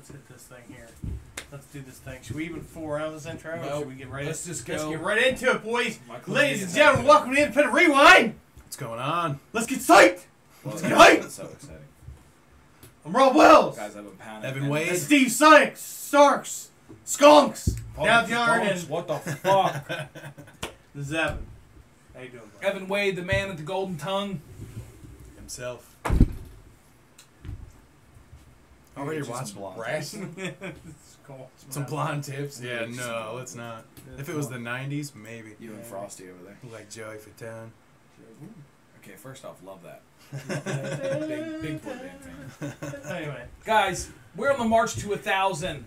let's hit this thing here. Let's do this thing. Should we even fool around with this intro? Nope. Or should we get right? Let's just go. Let's get right into it, boys. Ladies and is gentlemen, welcome to Independent Rewind. What's going on? Let's get psyched. Well, Let's get hyped. that's so exciting. I'm Rob Wells. Guys, I've been pounding. Evan and- Wade. And Steve Sonic, Starks, Skunks, down the yard, Skunks, and what the fuck? this is Evan. How you doing, bro? Evan Wade, the man with the golden tongue. Himself. Oh, Already just watching blonde. wrestling? It's cool. Some blonde tips? Yeah, Yeah, just no, some let's not. blonde. If it was the 90s, maybe. You and Frosty over there. Like Joey Fatone. Okay, first off, love that. big boy band fan. Anyway, Guys, we're on the march to 1,000.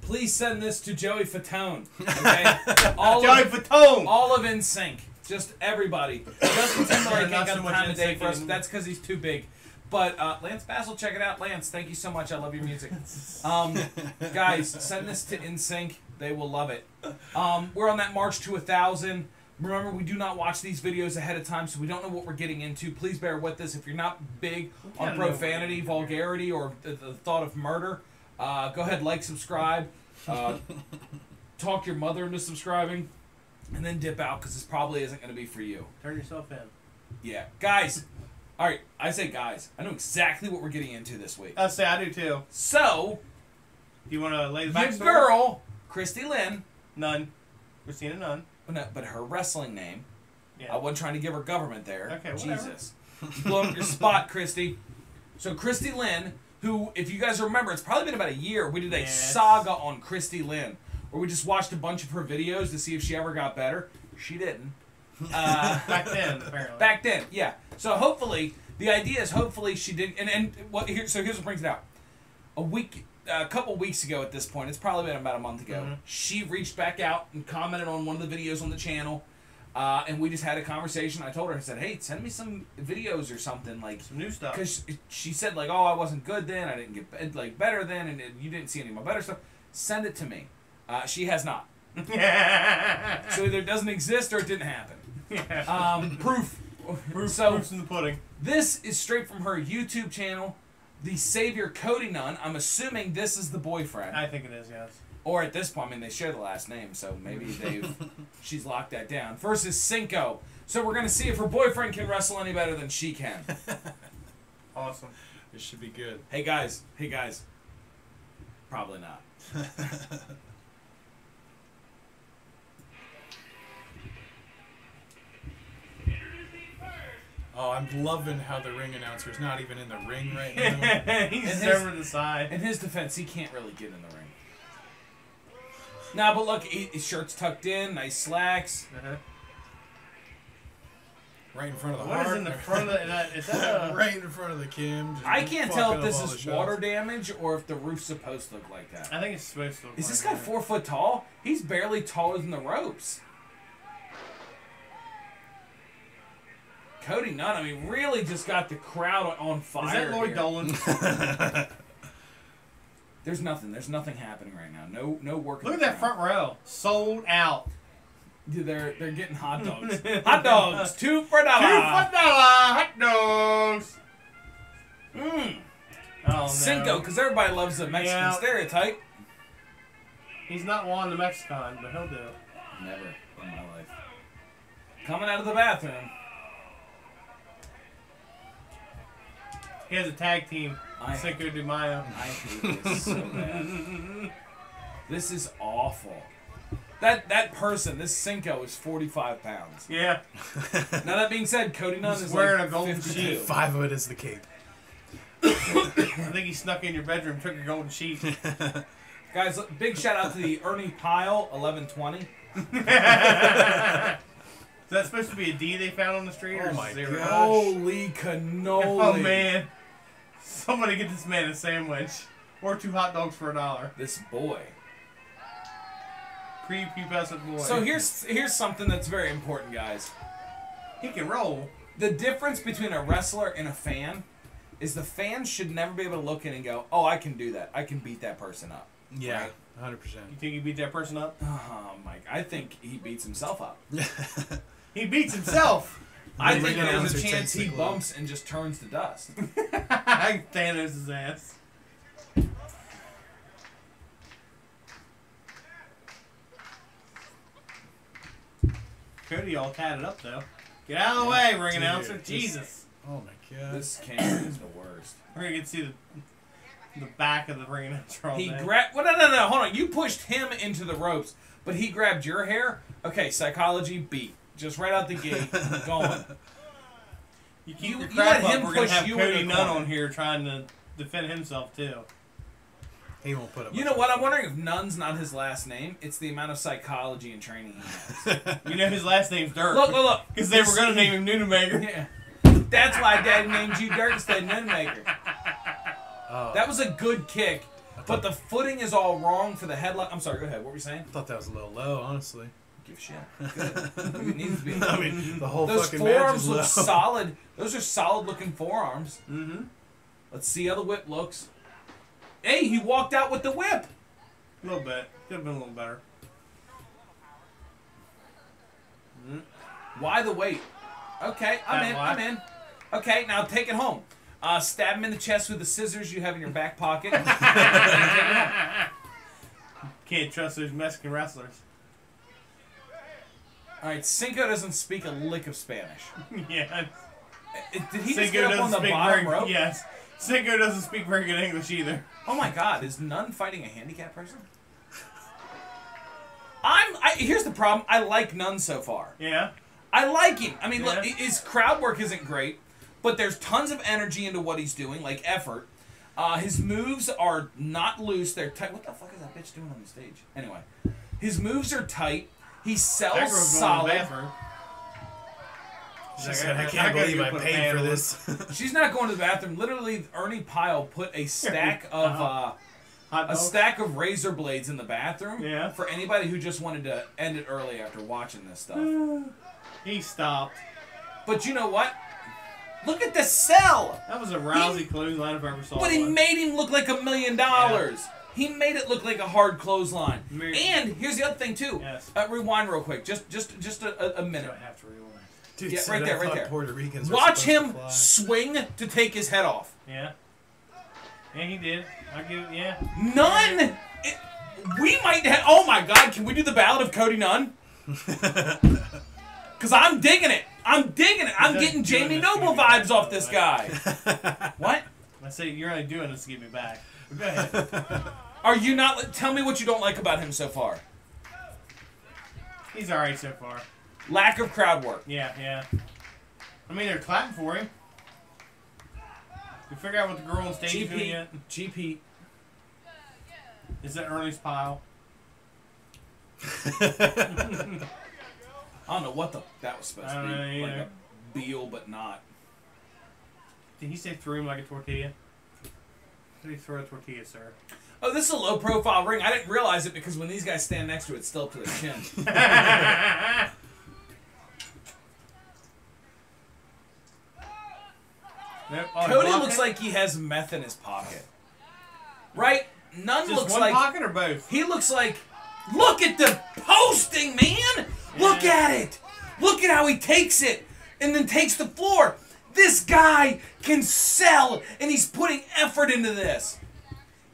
Please send this to Joey Fatone. Okay? Joey Fatone. All of NSYNC. Just everybody. Justin Timberlake ain't Not got so the much time of day NSYNC for us. anymore. That's because he's too big. But Lance Bassel, check it out. Lance, thank you so much. I love your music. Guys, send this to NSYNC. They will love it. We're on that march to 1,000. Remember, we do not watch these videos ahead of time, so we don't know what we're getting into. Please bear with us. If you're not big on profanity, vulgarity, or the thought of murder, go ahead, like, subscribe. Talk your mother into subscribing, and then dip out, because this probably isn't going to be for you. Turn yourself in. Yeah. Guys, all right, I say guys. I know exactly what we're getting into this week. I'll say I do too. So, Do you want to lay the your backstory? girl, Christy Lynn, Nunn. Christina Nunn. but her wrestling name, Yeah. I wasn't trying to give her government there. Okay, whatever. Jesus. You blew up your spot, Christy. So Christy Lynn, who, if you guys remember, it's probably been about a year, we did a Yes. saga on Christy Lynn, where we just watched a bunch of her videos to see if she ever got better. She didn't. Back then, apparently. Back then, yeah. So hopefully, the idea is hopefully she did, and what here? So here's what brings it out. A couple weeks ago at this point, it's probably been about a month ago, she reached back out and commented on one of the videos on the channel, and we just had a conversation. I told her, I said, hey, send me some videos or something, like, Some new stuff. because she said, like, oh, I wasn't good then, I didn't get better then, and you didn't see any of my better stuff. Send it to me. She has not. So either it doesn't exist or it didn't happen. Proof. Proof's in the pudding. This is straight from her YouTube channel, the Savior Cody Nunn. I'm assuming this is the boyfriend. I think it is, yes. Or at this point, I mean, they share the last name, so maybe she's locked that down. Versus Cinco. So we're going to see if her boyfriend can wrestle any better than she can. Awesome. This should be good. Hey, guys. Probably not. Oh, I'm loving how the ring announcer's not even in the ring right now. He's And over the side. In his defense, he can't really get in the ring. Nah, but look, his shirt's tucked in, nice slacks. Right in front of the What heart. is in the front of that? Is that a... Right in front of the Kim. just I can't tell if fucking this up all is the water shots. damage or if the roof's supposed to look like that. I think it's supposed to look Is this like guy that. 4 foot tall? He's barely taller than the ropes. Cody Nunn, I mean, really just got the crowd on fire. Is that Lloyd here. Dolan? There's nothing happening right now. No work. in Look at the that crowd. front row. Sold out. Dude, they're getting hot dogs. Hot dogs, $2 for $1. $2 hot dogs. Mm. Oh, no. Cinco, because everybody loves the Mexican Yeah. stereotype. He's not Juan the Mexican, but he'll do it. Never in my life. Coming out of the bathroom. He has a tag team. I- Cinco de Mayo. I hate this so bad. This is awful. That person, this Cinco, is 45 pounds. Yeah. Now that being said, Cody Nunn He's is wearing like a golden 52. sheet. 5 of it is the cape. I think he snuck in your bedroom, took your golden sheet. Guys, look, big shout out to the Ernie Pyle 1120. Is that supposed to be a D they found on the street? Or Oh my zero? gosh. Holy cannoli. Oh man. Somebody get this man a sandwich. Or 2 hot dogs for $1. This boy. Prepubescent boy. So here's something that's very important, guys. He can roll. The difference between a wrestler and a fan is the fan should never be able to look in and go, oh, I can do that. I can beat that person up. Yeah, Right? 100%. You think he beat that person up? Oh, Mike, I think he beats himself up. He beats himself. I The think ring there's a announcer chance takes the he glove. bumps and just turns to dust. Thanos' ass. Cody all tatted up, though. Get out of the way, ring announcer. This- Jesus. Oh my god. This camera is the worst. We're going to get to see the back of the ring announcer all He day. grabbed. Well, no. Hold on. You pushed him into the ropes, but he grabbed your hair. Okay, psychology beat. Just right out the gate, going. You keep You your let crap up. him We're going push to have you Cody in the Nunn corner. on here trying to defend himself, too. He won't put up. You know what? I'm wondering if Nunn's not his last name. It's the amount of psychology and training he has. You know his last name's Dirk. Look. Because they were going to name him Nunnumaker. Yeah. That's why Daddy named you Dirk instead of Nunnumaker. Oh, That was a good kick, but the footing is all wrong for the headlock. I'm sorry, go ahead. What were you saying? I thought that was a little low, honestly. Give a shit. Good. It needs to be. I mean, the whole Those fucking match forearms is look low. solid. Those are solid looking forearms. Mm-hmm. Let's see how the whip looks. Hey, he walked out with the whip. A little bit. Could have been a little better. Why the wait? Okay, I'm in. Okay, now take it home. Stab him in the chest with the scissors you have in your back pocket. And take it home. Can't trust those Mexican wrestlers. All right, Cinco doesn't speak a lick of Spanish. Yeah. Did he just get up on the bottom rope? Yes. Cinco doesn't speak very good English either. Oh my God, is Nunn fighting a handicapped person? Here's the problem. I like Nunn so far. Yeah. I like him. I mean, Yeah. look, his crowd work isn't great, but there's tons of energy into what he's doing, like effort. His moves are not loose. They're tight. What the fuck is that bitch doing on the stage? Anyway, his moves are tight. He That sells girl's going to the solid. bathroom. She said, I can't believe I paid for this. She's not going to the bathroom. Literally, Ernie Pyle put a stack of Hot a dog. stack of razor blades in the bathroom. Yeah. For anybody who just wanted to end it early after watching this stuff. He stopped. But you know what? Look at the cell. That was a rousy clothesline if I ever saw But he one. made him look like $1 million. He made it look like a hard clothesline. And here's the other thing too. Yes. Rewind real quick, just a minute. Do I have to rewind? Dude Yeah, said, right there, I right thought there. Puerto Ricans were Watch supposed him to fly. swing to take his head off. Yeah. Yeah, he did. I give it, yeah. Nunn. We might have. Oh my God! Can we do the Ballad of Cody Nunn? Because I'm digging it. I'm digging it. I'm getting Jamie Noble vibes off this guy. What? I say you're only doing this to get me back. But go ahead. Are you not? Tell me what you don't like about him so far. He's alright so far. Lack of crowd work. Yeah. I mean, they're clapping for him. You figure out what the girl on stage is doing yet? GP. Is that Ernie's Pile? I don't know what that was supposed I to don't be. know Like either. a Beal, but not. Did he say threw him like a tortilla? Did he throw a tortilla, sir? Oh, this is a low-profile ring. I didn't realize it because when these guys stand next to it, it's still up to their chin. Nope. Cody looks like he has meth in his pocket. Right? Nunn just looks one like... pocket or both? He looks like... Look at the posting, man! Look at it! Look at how he takes it and then takes the floor. This guy can sell, and he's putting effort into this.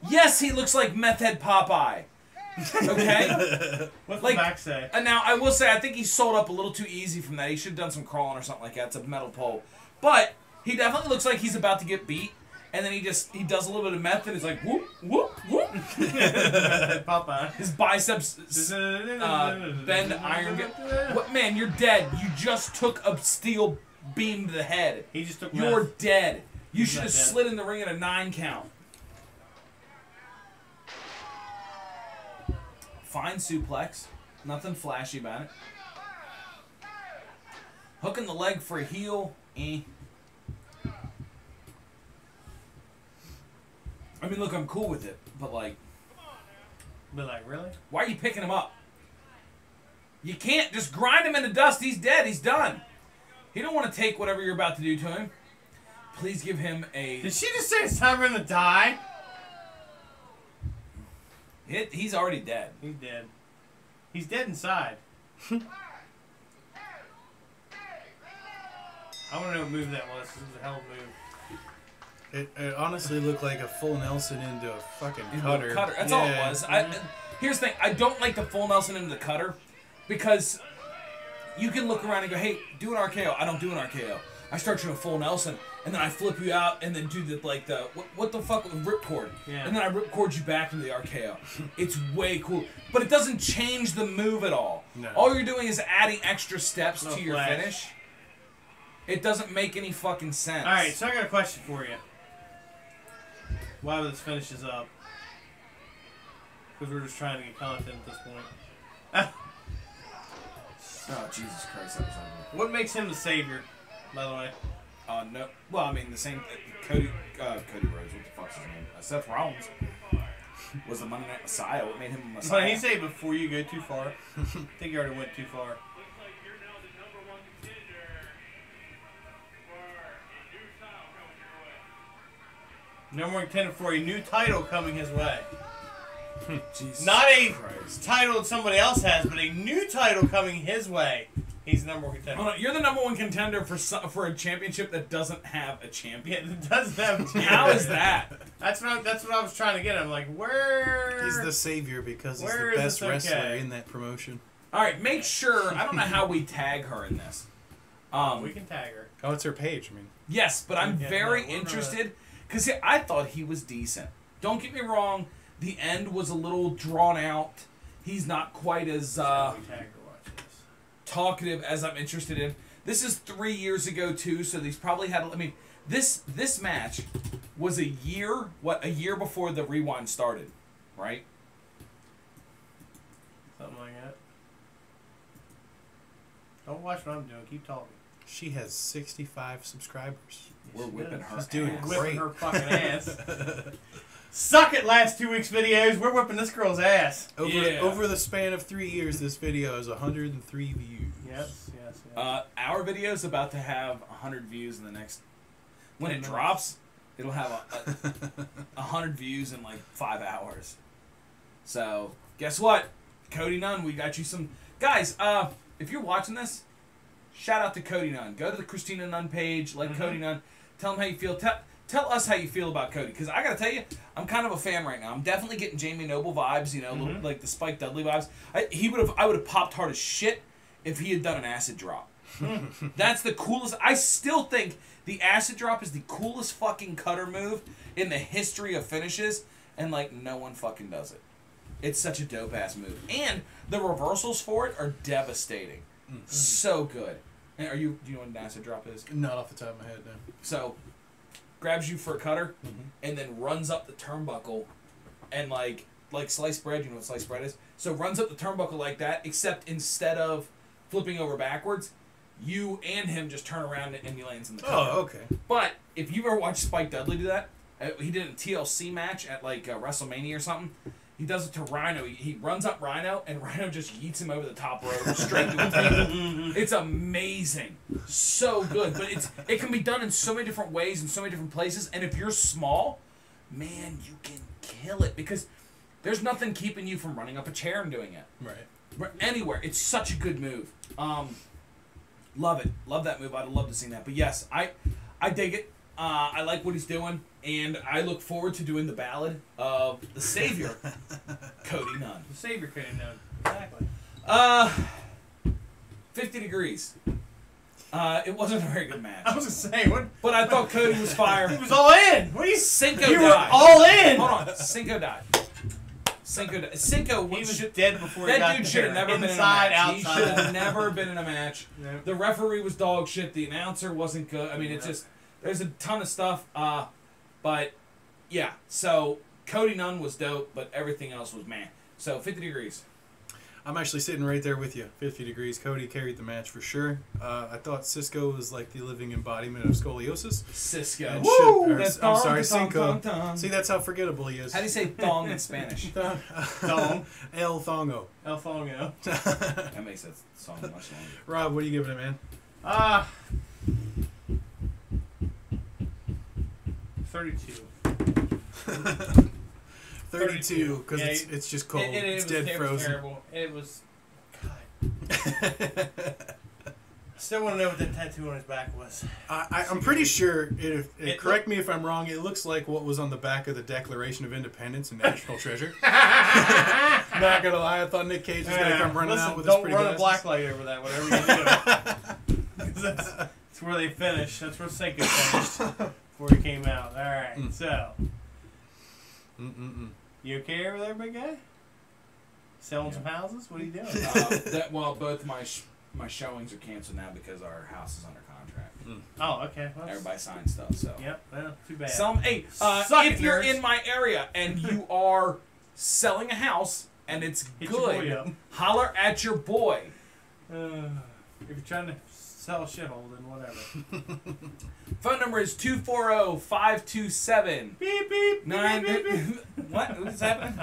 Yes, he looks like meth head Popeye. Okay? What's like- the back say? And now, I will say, I think he sold up a little too easy from that. He should have done some crawling or something like that. It's a metal pole. But he definitely looks like he's about to get beat. And then he does a little bit of meth, and he's like, whoop, whoop, whoop. Popeye. His biceps bend iron. What, man, you're dead. You just took a steel beam to the head. He just took You're meth. dead. You He's should not have dead. slid in the ring at a 9 count. Fine suplex. Nothing flashy about it. Hooking the leg for a heel. I mean, look, I'm cool with it, but like, But like, really? why are you picking him up? You can't just grind him into dust. He's dead. He's done. He don't want to take whatever you're about to do to him. Please give him a... Did she just say it's time for him to die? He's already dead. He's dead. He's dead inside. I want to know what move that was. It was a hell of a move. It honestly looked like a full Nelson into a fucking Into cutter. a cutter. That's all it Yeah. was. Here's the thing. I don't like the full Nelson into the cutter because you can look around and go, hey, do an RKO. I don't do an RKO. I start you in a full Nelson, and then I flip you out, and then do the what the fuck with ripcord, and then I ripcord you back into the RKO. It's way cool, but it doesn't change the move at all. No. All you're doing is adding extra steps to your flash. finish. It doesn't make any fucking sense. All right, so I got a question for you. While this finishes up, because we're just trying to get content at this point. Oh Jesus Christ, that was ugly. What makes him the savior, by the way? No. Well, I mean the same. Cody Rhodes. What the fuck's his name? Seth Rollins was the Monday Night Messiah. What made him a Messiah? But he say before you go too far. I think you already went too far. Number one contender for a new title coming his way. Jesus Not a Christ. title that somebody else has, but a new title coming his way. He's the number one contender. Hold on, you're the number one contender for a championship that doesn't have a champion. Yeah, it doesn't have a champion. How is that? That's what I was trying to get. I'm like, where? He's the savior because he's Where the is best this wrestler okay? in that promotion. All right, make sure. I don't know how we tag her in this. We can tag her. Oh, it's her page. I mean, Yes, but I'm Yeah, very no, we're interested because I thought he was decent. Don't get me wrong. The end was a little drawn out. He's not quite as We tag her. Watch this. talkative as I'm interested in. This is 3 years ago too, so he's probably had. I mean, this match was a year before the rewind started, right? Something like that. Don't watch what I'm doing. Keep talking. she has 65 subscribers. We're whipping her. She's doing ass. great. Whipping her fucking ass. Suck it, last 2 weeks videos. We're whipping this girl's ass. Over the span of 3 years, this video has 103 views. Yes. Our video's about to have 100 views in the next. When it 10 minutes. drops, it'll have 100 views in like 5 hours. So guess what, Cody Nunn, we got you some guys. If you're watching this, shout out to Cody Nunn. Go to the Christina Nunn page, like Cody Nunn. Tell him how you feel. Tell us how you feel about Cody, because I gotta tell you, I'm kind of a fan right now. I'm definitely getting Jamie Noble vibes, you know, little, like the Spike Dudley vibes. I would have popped hard as shit if he had done an acid drop. That's the coolest. I still think the acid drop is the coolest fucking cutter move in the history of finishes, and like no one fucking does it. It's such a dope ass move, and the reversals for it are devastating. So good. And do you know what an acid drop is? Not off the top of my head, no. So, grabs you for a cutter, and then runs up the turnbuckle, and like sliced bread, you know what sliced bread is? So runs up the turnbuckle like that, except instead of flipping over backwards, you and him just turn around and he lands in the cutter. Oh, okay. But, if you ever watched Spike Dudley do that, he did a TLC match at like WrestleMania or something. He does it to Rhino. He runs up Rhino, and Rhino just yeets him over the top rope straight to the table. It's amazing. So good. But it can be done in so many different ways in so many different places. And if you're small, man, you can kill it. Because there's nothing keeping you from running up a chair and doing it. Right. Anywhere. It's such a good move. Love it. Love that move. I'd love to see that. But yes, I dig it. I like what he's doing, and I look forward to doing the ballad of the Savior, Cody Nunn. The savior Cody Nunn. Exactly. 50 degrees. It wasn't a very good match. I was just saying, what? But I thought Cody was fire. He was all in. What are you? Cinco You died. were all in. Hold on. Cinco died. Cinco He was was dead before he got that dude should have there. never been in a Inside, match. He should have outside. never been in a match. Yep. The referee was dog shit. The announcer wasn't good. I mean, it's just there's a ton of stuff. But yeah, so Cody Nunn was dope, but everything else was man. So 50 degrees. I'm actually sitting right there with you. 50 degrees. Cody carried the match for sure. I thought Cisco was like the living embodiment of scoliosis. Cisco. And Woo! I'm That's sorry, thong, Cinco. thong, thong. See, that's how forgettable he is. How do you say thong in Spanish? Thong. El Thongo. El Thongo. That makes that song much longer. Rob, what are you giving it, man? 32. 32, because Yeah, it's just cold. It's it dead was frozen. terrible. It was. God. Still want to know what that tattoo on his back was. I'm pretty sure, correct me if I'm wrong, it looks like what was on the back of the Declaration of Independence and National Treasure. Not gonna lie, I thought Nick Cage was gonna come running out with his pretty Don't run glasses. a black light over that, whatever you do. That's where they finished. That's where Cinco finished before he came out. Alright, so. You okay over there, big guy? Selling some houses? What are you doing? Well, both my showings are canceled now because our house is under contract. Oh, okay. Well, everybody signed stuff, so. Yep, well, too bad. Hey, if you're in my area and you are selling a house and it's good, holler at your boy. If you're trying to sell a shithole, then whatever. Phone number is 240-527. Beep, beep, 9. beep, beep, beep. What? What's happening?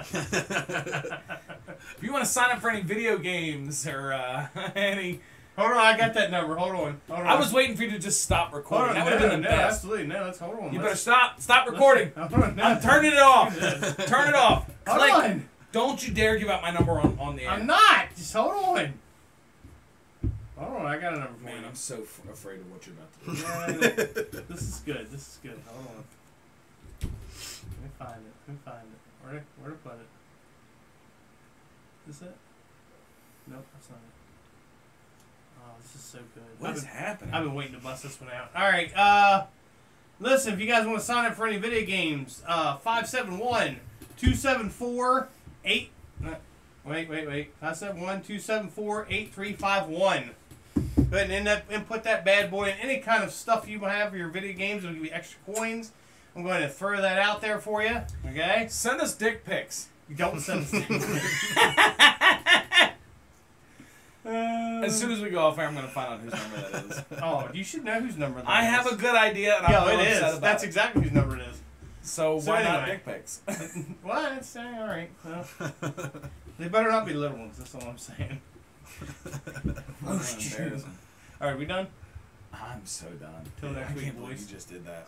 If you want to sign up for any video games or any... Hold on, I got that number. Hold on. I was waiting for you to just stop recording. That would have been the best. Absolutely. No, let's hold on. You better stop recording. I'm turning it off. Turn it off. Hold on. Don't you dare give out my number on the air. I'm not. Just hold on. Hold on, I got a number for you. Man, I'm so afraid of what you're about to do. Yeah, this is good. This is good. Hold on. Let me find it. Let me find it. Where to put it? Is this it? Nope, that's not it. Oh, this is so good. What is happening? I've been waiting to bust this one out. Alright, listen, if you guys want to sign up for any video games, 571-274-8... Wait. 571-274-8351. Go ahead and input that bad boy in any kind of stuff you have for your video games. It'll give you extra coins. I'm going to throw that out there for you. Okay? Send us dick pics. You don't send us dick pics. As soon as we go off air, I'm going to find out whose number that is. Oh, you should know whose number that is. I have a good idea, and I'm it upset is. about That's it. exactly whose number it is. So why not anyway. dick pics? Well, it's all right. Well, they better not be little ones. That's all I'm saying. Embarrassing. All right, we done? I'm so done. Till next I week, can't believe boys. you just did that.